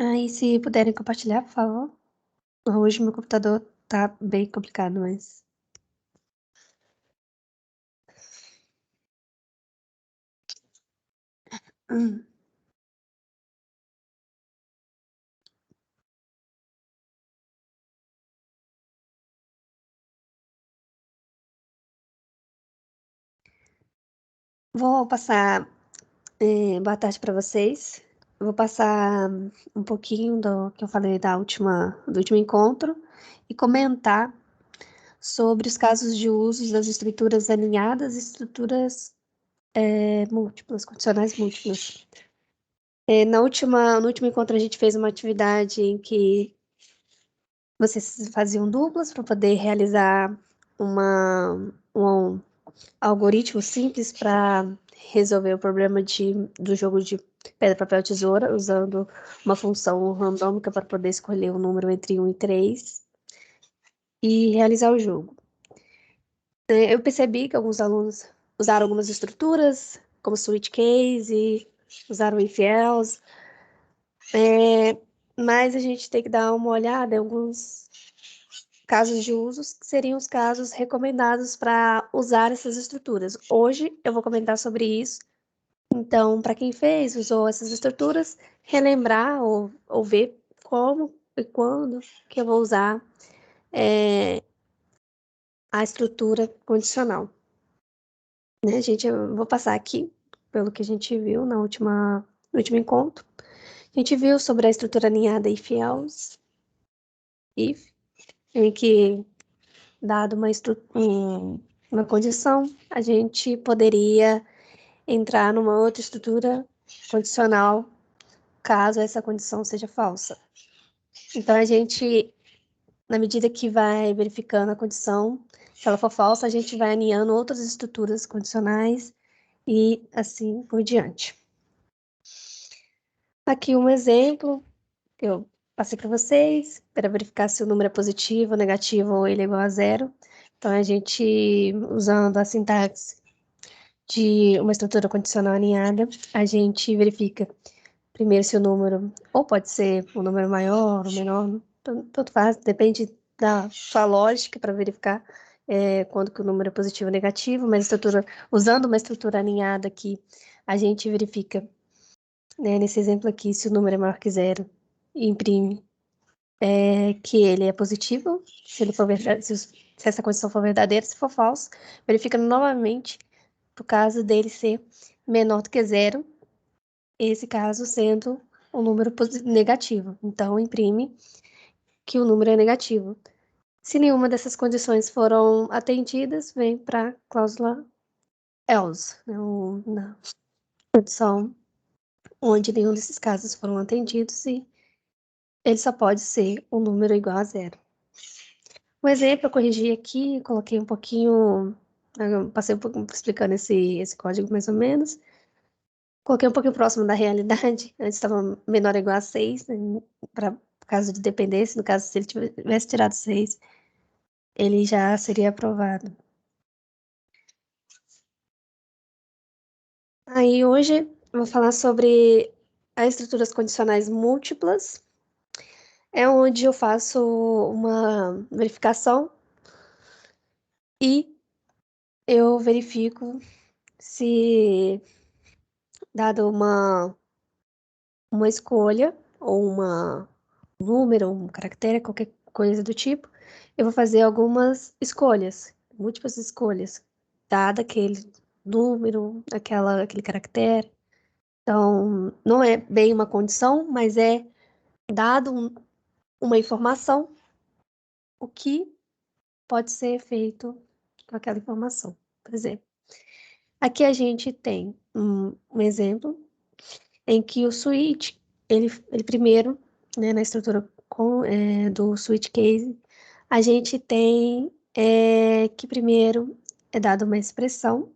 Aí, se puderem compartilhar, por favor. Hoje meu computador tá bem complicado, mas... Vou passar boa tarde para vocês. Eu vou passar um pouquinho do que eu falei do último encontro e comentar sobre os casos de uso das estruturas alinhadas e estruturas múltiplas, condicionais múltiplas. No último encontro, a gente fez uma atividade em que vocês faziam duplas para poder realizar um algoritmo simples para resolver o problema do jogo de pedra, papel, tesoura, usando uma função randômica para poder escolher um número entre 1 e 3 e realizar o jogo. Eu percebi que alguns alunos usaram algumas estruturas, como switch case, usaram if else, mas a gente tem que dar uma olhada em alguns casos de usos que seriam os casos recomendados para usar essas estruturas. Hoje eu vou comentar sobre isso. Então, para quem fez, usou essas estruturas, relembrar ou ver como e quando que eu vou usar a estrutura condicional. Né, gente, eu vou passar aqui pelo que a gente viu no último encontro. A gente viu sobre a estrutura alinhada if, em que, dado uma condição, a gente poderia entrar numa outra estrutura condicional caso essa condição seja falsa. Então, a gente, na medida que vai verificando a condição, se ela for falsa, a gente vai alinhando outras estruturas condicionais e assim por diante. Aqui um exemplo que eu passei para vocês, para verificar se o número é positivo, negativo ou ele é igual a zero. Então, a gente, usando a sintaxe de uma estrutura condicional alinhada, a gente verifica primeiro se o número, ou pode ser um número maior ou menor, tanto faz, depende da sua lógica para verificar quando que o número é positivo ou negativo, mas usando uma estrutura alinhada aqui, a gente verifica, né, nesse exemplo aqui, se o número é maior que zero, imprime que ele é positivo, se ele for se essa condição for verdadeira, se for falso, verifica novamente pro caso dele ser menor do que zero, esse caso sendo um número negativo. Então, imprime que o número é negativo. Se nenhuma dessas condições foram atendidas, vem para a cláusula else, né, na condição onde nenhum desses casos foram atendidos e ele só pode ser um número igual a zero. Um exemplo, eu corrigi aqui, coloquei um pouquinho, eu passei um pouco explicando esse código mais ou menos. Coloquei um pouquinho próximo da realidade, antes estava menor ou igual a 6, né, para caso de dependência, no caso, se ele tivesse tirado 6, ele já seria aprovado. Aí hoje eu vou falar sobre as estruturas condicionais múltiplas, é onde eu faço uma verificação e eu verifico se, dado uma escolha, ou um número, um caractere, qualquer coisa do tipo, eu vou fazer algumas escolhas, múltiplas escolhas, dado aquele número, aquele caractere. Então, não é bem uma condição, mas é dado uma informação, o que pode ser feito com aquela informação. Por exemplo, aqui a gente tem um exemplo em que o switch, ele primeiro, né, na estrutura do switch case, a gente tem que primeiro é dada uma expressão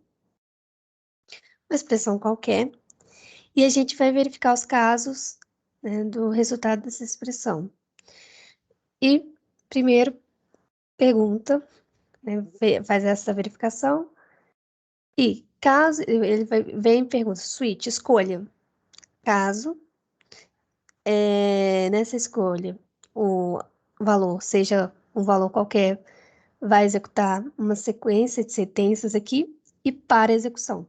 qualquer, e a gente vai verificar os casos, né, do resultado dessa expressão. E primeiro pergunta, né, faz essa verificação, e caso, vem e pergunta, switch, escolha, caso nessa escolha o valor seja um valor qualquer, vai executar uma sequência de sentenças aqui e para a execução.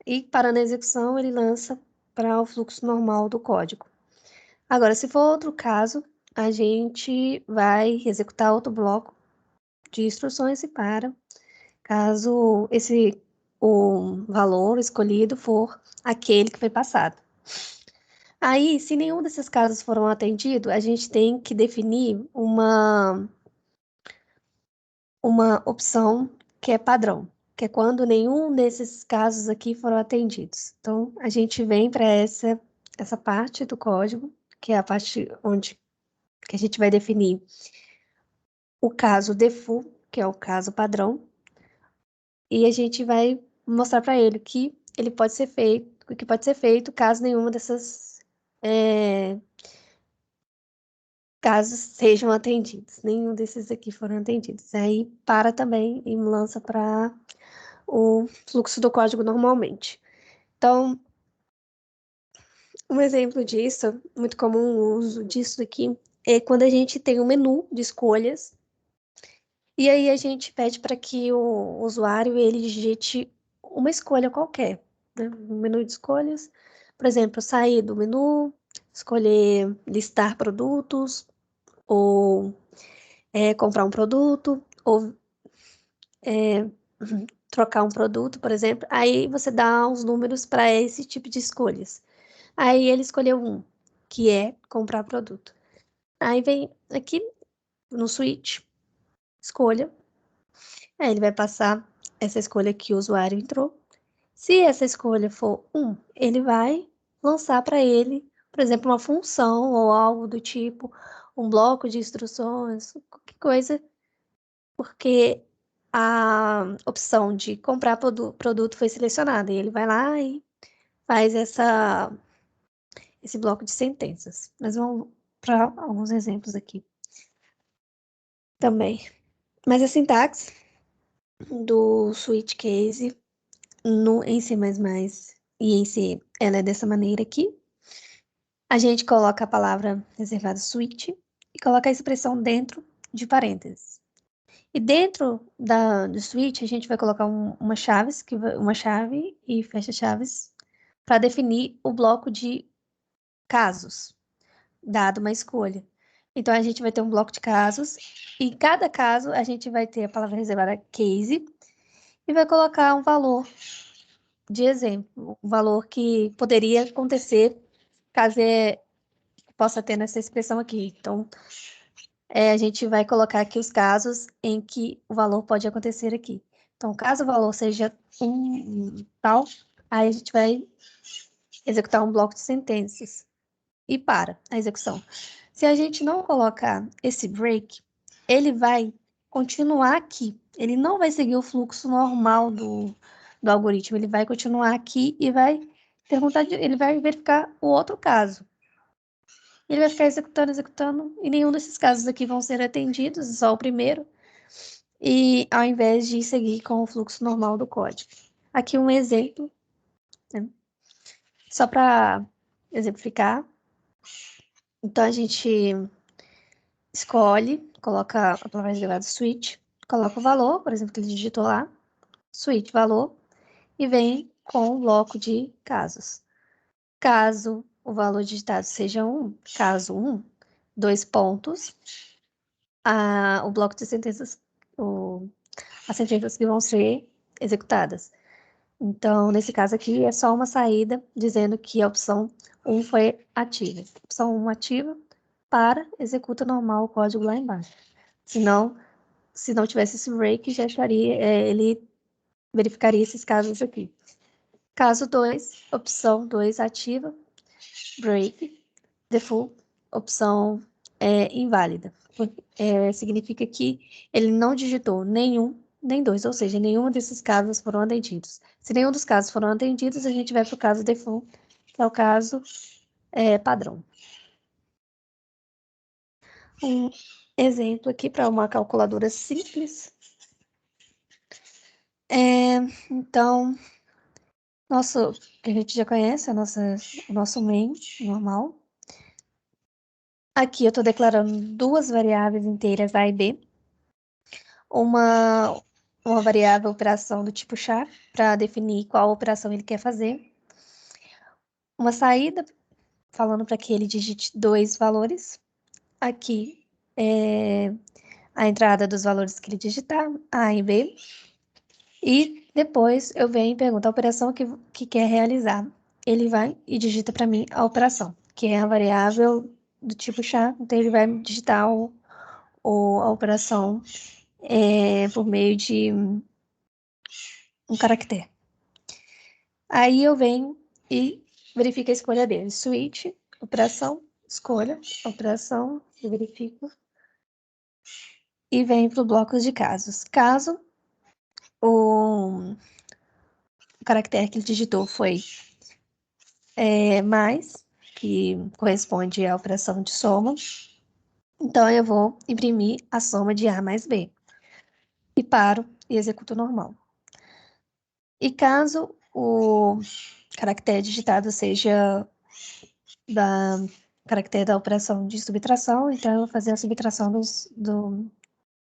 E parando a execução, ele lança para o fluxo normal do código. Agora, se for outro caso, a gente vai executar outro bloco de instruções e para, caso o valor escolhido for aquele que foi passado. Aí, se nenhum desses casos foram atendidos, a gente tem que definir uma opção que é padrão, que é quando nenhum desses casos aqui foram atendidos. Então, a gente vem para essa parte do código, que é a parte onde que a gente vai definir o caso default, que é o caso padrão, e a gente vai mostrar para ele que ele pode ser feito, o que pode ser feito caso nenhuma dessas casos sejam atendidos. Nenhum desses aqui foram atendidos. Aí para também e lança para o fluxo do código normalmente. Então, um exemplo disso, muito comum o uso disso aqui, é quando a gente tem um menu de escolhas e aí a gente pede para que o usuário ele digite uma escolha qualquer, né? Um menu de escolhas, por exemplo, sair do menu, escolher listar produtos ou comprar um produto ou trocar um produto, por exemplo. Aí você dá uns números para esse tipo de escolhas. Aí ele escolheu um, que é comprar produto. Aí vem aqui no switch, escolha. Aí ele vai passar essa escolha que o usuário entrou. Se essa escolha for um, ele vai lançar para ele, por exemplo, uma função ou algo do tipo, um bloco de instruções, qualquer coisa, porque a opção de comprar produto foi selecionada. E ele vai lá e faz esse bloco de sentenças. Mas vamos para alguns exemplos aqui também. Mas a sintaxe do switch case em C++ e em C, ela é dessa maneira aqui. A gente coloca a palavra reservada switch e coloca a expressão dentro de parênteses. E dentro do switch, a gente vai colocar uma chave e fecha-chaves para definir o bloco de casos, dado uma escolha. Então, a gente vai ter um bloco de casos, e em cada caso, a gente vai ter a palavra reservada case, e vai colocar um valor de exemplo, um valor que poderia acontecer caso possa ter nessa expressão aqui. Então, a gente vai colocar aqui os casos em que o valor pode acontecer aqui. Então, caso o valor seja um tal, aí a gente vai executar um bloco de sentenças e para a execução. Se a gente não colocar esse break, ele vai continuar aqui. Ele não vai seguir o fluxo normal do algoritmo. Ele vai continuar aqui e vai perguntar, ele vai verificar o outro caso. Ele vai ficar executando, executando, e nenhum desses casos aqui vão ser atendidos, só o primeiro, e ao invés de seguir com o fluxo normal do código. Aqui um exemplo, né? Só para exemplificar. Então, a gente escolhe, coloca a palavra reservada switch, coloca o valor, por exemplo, que ele digitou lá, switch valor, e vem com o bloco de casos. Caso o valor digitado seja 1, caso 1, 2 pontos, o bloco de sentenças, as sentenças que vão ser executadas. Então, nesse caso aqui, é só uma saída dizendo que a opção 1 foi ativa. Opção 1 ativa, para, executa normal o código lá embaixo. Senão, se não tivesse esse break, já estaria, ele verificaria esses casos aqui. Caso 2, opção 2 ativa, break, default, opção inválida. Significa que ele não digitou nenhum, nem dois, ou seja, nenhum desses casos foram atendidos. Se nenhum dos casos foram atendidos, a gente vai para o caso default, que é o caso padrão. Um exemplo aqui para uma calculadora simples. Então, que a gente já conhece, o nosso main normal. Aqui eu estou declarando duas variáveis inteiras A e B. Uma variável operação do tipo char, para definir qual operação ele quer fazer. Uma saída, falando para que ele digite dois valores. Aqui é a entrada dos valores que ele digitar, A e B. E depois eu venho e pergunto a operação que quer realizar. Ele vai e digita para mim a operação, que é a variável do tipo char. Então ele vai digitar a operação por meio de um caractere. Aí eu venho e verifico a escolha dele. Switch, operação, escolha, operação, eu verifico. E venho para o bloco de casos. Caso o caractere que ele digitou foi mais, que corresponde à operação de soma, então eu vou imprimir a soma de A mais B. E paro e executo normal. E caso o caractere digitado seja da caractere da operação de subtração, então eu vou fazer a subtração do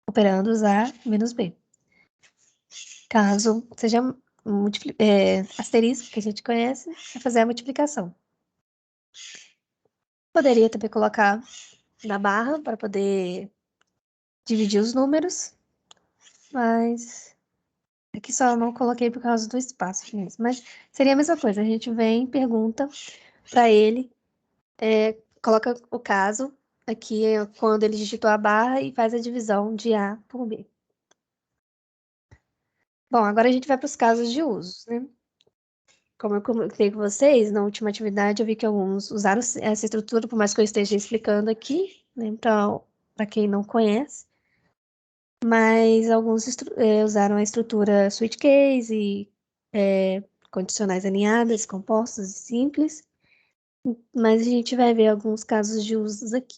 operandos A menos B. Caso seja asterisco, que a gente conhece, é fazer a multiplicação. Poderia também colocar na barra para poder dividir os números, mas aqui só não coloquei por causa do espaço mesmo. Mas seria a mesma coisa, a gente vem, pergunta para ele, coloca o caso aqui quando ele digitou a barra e faz a divisão de A por B. Bom, agora a gente vai para os casos de uso, né? Como eu comentei com vocês, na última atividade eu vi que alguns usaram essa estrutura, por mais que eu esteja explicando aqui, né, para quem não conhece, mas alguns usaram a estrutura switch case e condicionais alinhadas, compostas e simples, mas a gente vai ver alguns casos de usos aqui.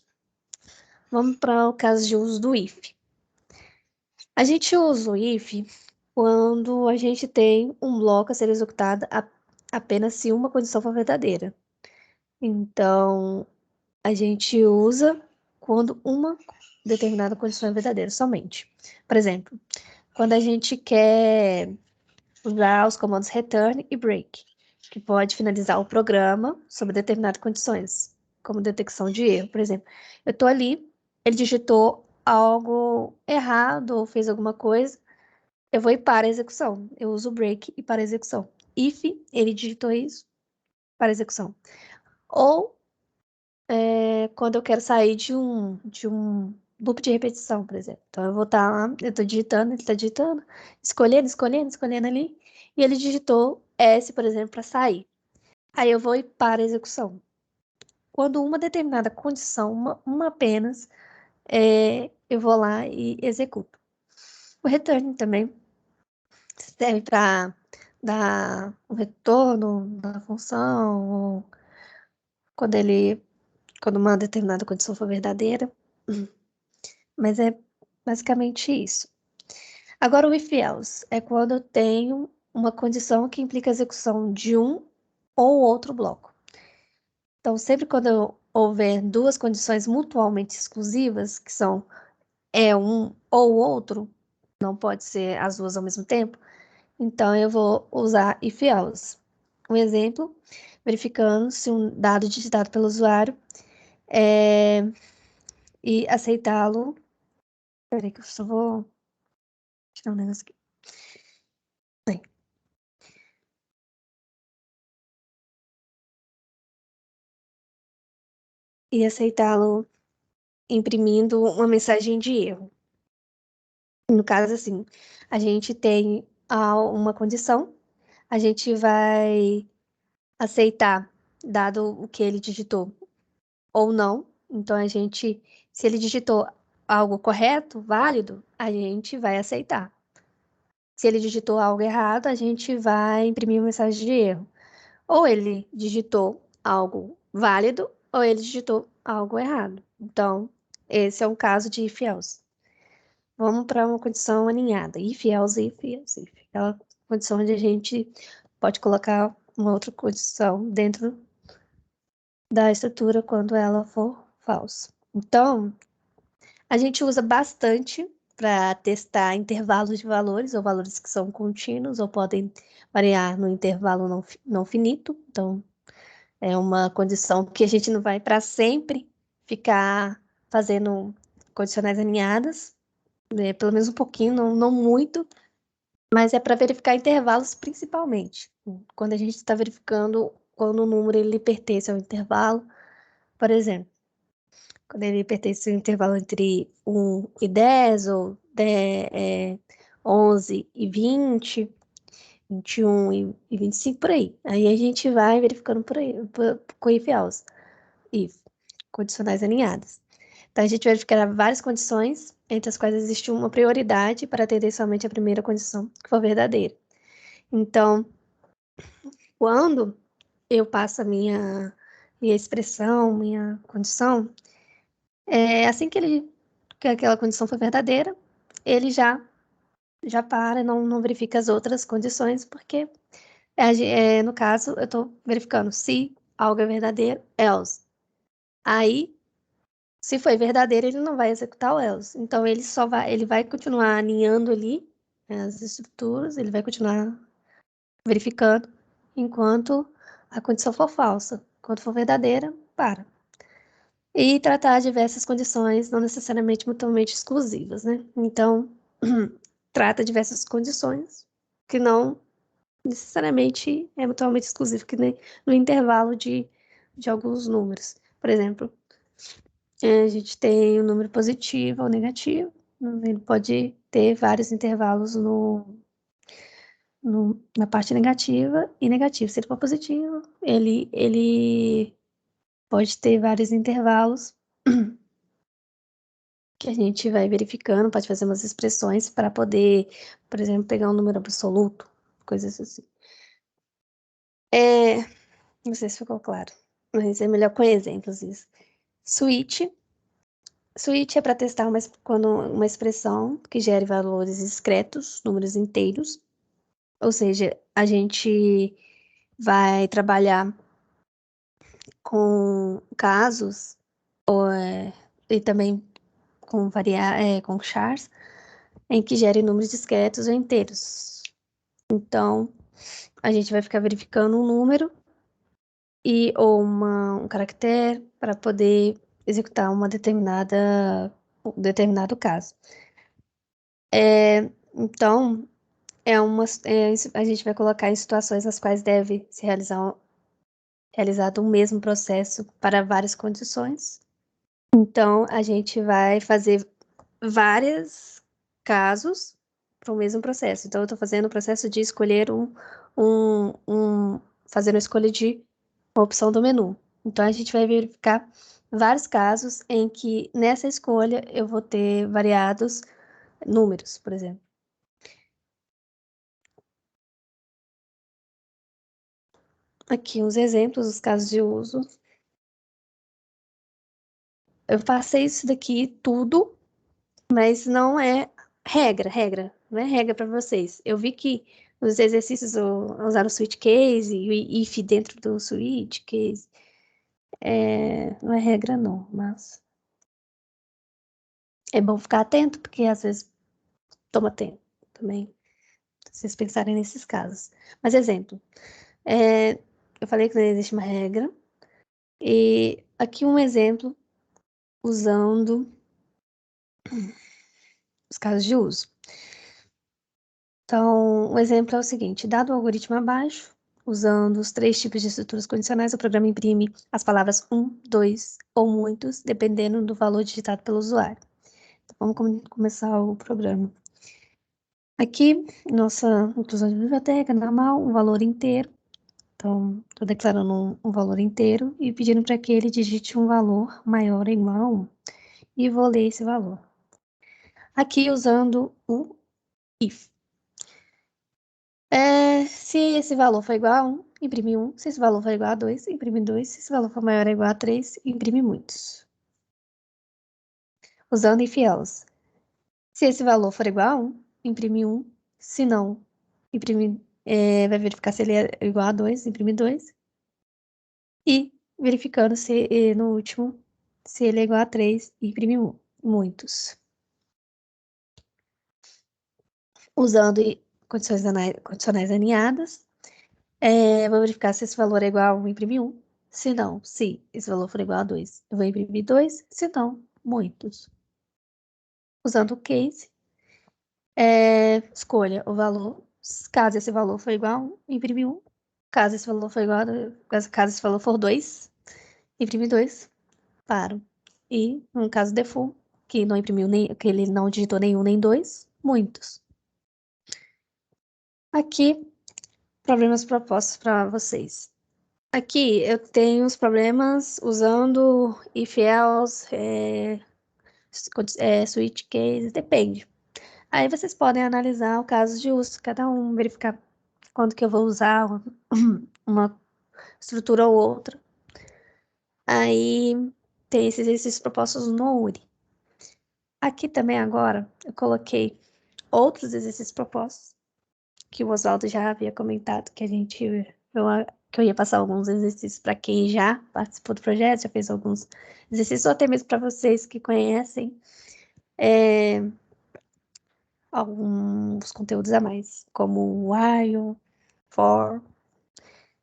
Vamos para o caso de uso do if. A gente usa o if quando a gente tem um bloco a ser executado apenas se uma condição for verdadeira. Então, a gente usa quando uma determinada condição é verdadeira somente. Por exemplo, quando a gente quer usar os comandos return e break, que pode finalizar o programa sob determinadas condições, como detecção de erro. Por exemplo, eu estou ali, ele digitou algo errado ou fez alguma coisa, eu vou ir para a execução. Eu uso o break e para a execução. If ele digitou isso, para a execução. Ou quando eu quero sair de um loop de repetição, por exemplo. Então, eu vou estar lá, eu estou digitando, ele está digitando, escolhendo ali, e ele digitou S, por exemplo, para sair. Aí eu vou ir para a execução. Quando uma determinada condição, uma apenas, eu vou lá e executo. O return também serve para dar um retorno da função, ou quando uma determinada condição for verdadeira. Mas é basicamente isso. Agora, o if else é quando eu tenho uma condição que implica a execução de um ou outro bloco. Então, sempre quando houver duas condições mutuamente exclusivas, que são um ou outro, não pode ser as duas ao mesmo tempo, então eu vou usar if else. Um exemplo, verificando se um dado digitado pelo usuário e aceitá-lo. Peraí que eu só vou tirar um negócio aqui. E aceitá-lo imprimindo uma mensagem de erro. No caso, assim, a gente tem uma condição, a gente vai aceitar, dado o que ele digitou ou não. Então, se ele digitou algo correto, válido, a gente vai aceitar. Se ele digitou algo errado, a gente vai imprimir uma mensagem de erro. Ou ele digitou algo válido, ou ele digitou algo errado. Então, esse é um caso de if else. Vamos para uma condição alinhada. If else, if else, if. Aquela condição onde a gente pode colocar uma outra condição dentro da estrutura quando ela for falsa. Então, a gente usa bastante para testar intervalos de valores, ou valores que são contínuos, ou podem variar no intervalo não finito. Então, é uma condição que a gente não vai para sempre ficar fazendo condicionais alinhadas, né? Pelo menos um pouquinho, não muito, mas é para verificar intervalos principalmente. Quando a gente está verificando quando o número ele pertence ao intervalo, por exemplo, quando ele pertence ao intervalo entre 1 e 10, ou 11 e 20, 21 e 25, por aí. Aí a gente vai verificando por aí, com if, condicionais alinhadas. Então, a gente vai verificar várias condições, entre as quais existe uma prioridade para atender somente a primeira condição, que for verdadeira. Então, quando eu passo a minha expressão, minha condição, assim que aquela condição for verdadeira, ele já para, não verifica as outras condições, porque, no caso, eu estou verificando se algo é verdadeiro, else. Aí, se foi verdadeiro, ele não vai executar o else. Então, ele vai continuar alinhando ali, né, as estruturas, ele vai continuar verificando, enquanto a condição for falsa. Quando for verdadeira, para. E tratar diversas condições, não necessariamente mutuamente exclusivas, né? Então, trata diversas condições que não necessariamente é mutuamente exclusivo, que nem no intervalo de alguns números. Por exemplo, a gente tem o número positivo ou negativo, ele pode ter vários intervalos na parte negativa e negativo. Se ele for positivo, ele pode ter vários intervalos que a gente vai verificando, pode fazer umas expressões para poder, por exemplo, pegar um número absoluto, coisas assim. Não sei se ficou claro, mas é melhor com exemplos isso. Switch. Switch é para testar quando uma expressão que gere valores discretos, números inteiros. Ou seja, a gente vai trabalhar com casos e também com chars em que gerem números discretos ou inteiros. Então, a gente vai ficar verificando um número ou um caractere para poder executar um determinado caso. Então, a gente vai colocar em situações nas quais deve se realizado o mesmo processo para várias condições. Então, a gente vai fazer vários casos para o mesmo processo. Então, eu estou fazendo o processo de escolher fazer uma escolha de uma opção do menu. Então, a gente vai verificar vários casos em que nessa escolha eu vou ter variados números, por exemplo. Aqui uns exemplos dos casos de uso. Eu passei isso daqui tudo, mas não é regra, não é regra para vocês. Eu vi que nos exercícios usaram o switch case e o if dentro do switch case. Não é regra não, mas é bom ficar atento, porque às vezes toma tempo também, se vocês pensarem nesses casos. Mas exemplo, eu falei que não existe uma regra, e aqui um exemplo usando os casos de uso. Então, um exemplo é o seguinte: dado o algoritmo abaixo, usando os 3 tipos de estruturas condicionais, o programa imprime as palavras um, dois ou muitos, dependendo do valor digitado pelo usuário. Então, vamos começar o programa. Aqui, nossa inclusão de biblioteca normal, um valor inteiro. Então, estou declarando um valor inteiro e pedindo para que ele digite um valor maior ou igual a 1. E vou ler esse valor. Aqui, usando o if. Se esse valor for igual a 1, imprime 1. Se esse valor for igual a 2, imprime 2. Se esse valor for maior ou igual a 3, imprime muitos. Usando if else. Se esse valor for igual a 1, imprime 1. Se não, vai verificar se ele é igual a 2, imprime 2. E verificando se no último, se ele é igual a 3, imprime muitos. Usando condicionais alinhadas, vou verificar se esse valor é igual a 1, imprime 1. Se não, se esse valor for igual a 2, eu vou imprimir 2. Se não, muitos. Usando o case, escolha o valor. Caso esse valor for igual a 1, imprime 1. Caso esse valor for igual a, caso esse valor for 2, imprime 2. Paro. E, no caso default, que não imprimiu nem, que ele não digitou nenhum nem dois, muitos. Aqui, problemas propostos para vocês. Aqui eu tenho os problemas usando if else, switch case, depende. Aí vocês podem analisar o caso de uso, cada um, verificar quando que eu vou usar uma estrutura ou outra. Aí tem esses exercícios propostos no URI. Aqui também agora eu coloquei outros exercícios propostos, que o Oswaldo já havia comentado que eu ia passar alguns exercícios para quem já participou do projeto, já fez alguns exercícios, ou até mesmo para vocês que conhecem alguns conteúdos a mais, como while, for.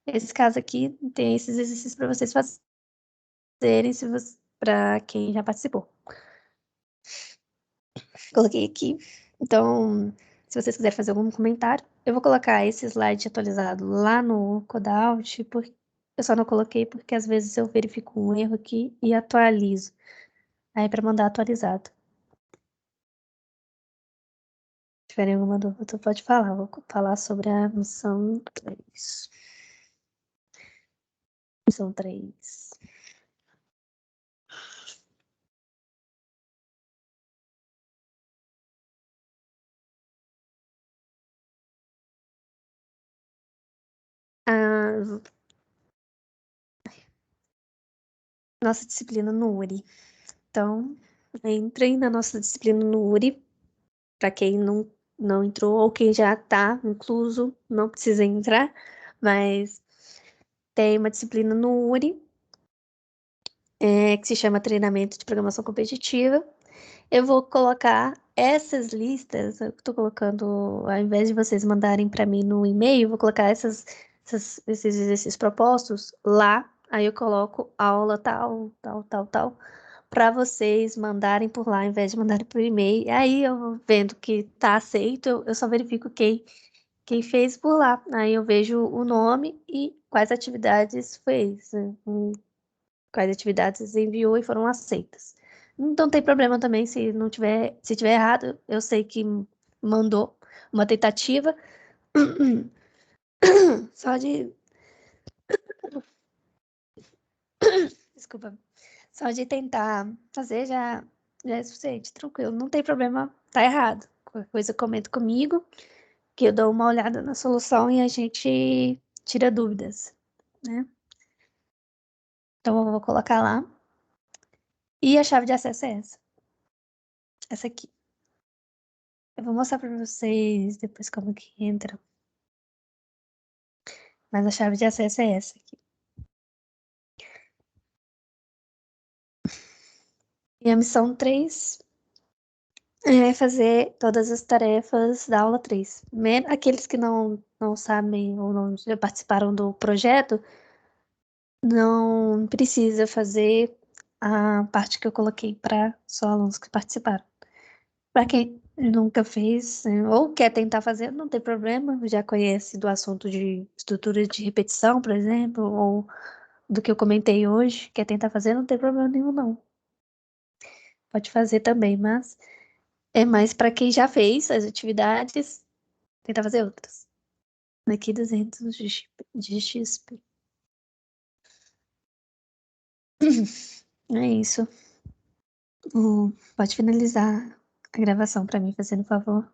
Nesse caso aqui, tem esses exercícios para vocês fazerem para quem já participou. Coloquei aqui. Então, se vocês quiserem fazer algum comentário, eu vou colocar esse slide atualizado lá no Codaut, porque eu só não coloquei porque às vezes eu verifico um erro aqui e atualizo. Aí para mandar atualizado. Se tiverem alguma dúvida, pode falar. Vou falar sobre a missão 3. Missão 3. A nossa disciplina no URI. Então, entrem na nossa disciplina no URI. Para quem não entrou ou quem já está incluso, não precisa entrar, mas tem uma disciplina no URI, que se chama Treinamento de Programação Competitiva. Eu vou colocar essas listas, eu estou colocando, ao invés de vocês mandarem para mim no e-mail, eu vou colocar esses exercícios propostos lá, aí eu coloco aula tal, tal, tal, tal, para vocês mandarem por lá, ao invés de mandarem por e-mail. Aí eu vendo que tá aceito, eu só verifico quem fez por lá. Aí eu vejo o nome e quais atividades fez, né? Quais atividades enviou e foram aceitas. Não tem problema também se tiver errado, eu sei que mandou uma tentativa. Só de, desculpa, só de tentar fazer já é suficiente, tranquilo, não tem problema, tá errado. Qualquer coisa comenta comigo, que eu dou uma olhada na solução e a gente tira dúvidas, né? Então eu vou colocar lá. E a chave de acesso é essa aqui. Eu vou mostrar para vocês depois como que entra, mas a chave de acesso é essa aqui. E a missão 3 é fazer todas as tarefas da aula 3. Aqueles que não sabem ou não já participaram do projeto, não precisa fazer a parte que eu coloquei para só alunos que participaram. Para quem nunca fez, né, ou quer tentar fazer, não tem problema, já conhece do assunto de estrutura de repetição, por exemplo, ou do que eu comentei hoje, quer tentar fazer, não tem problema nenhum, não. Pode fazer também, mas é mais para quem já fez as atividades, tentar fazer outras. Daqui 200 de XP. É isso. Pode finalizar a gravação para mim, fazendo favor.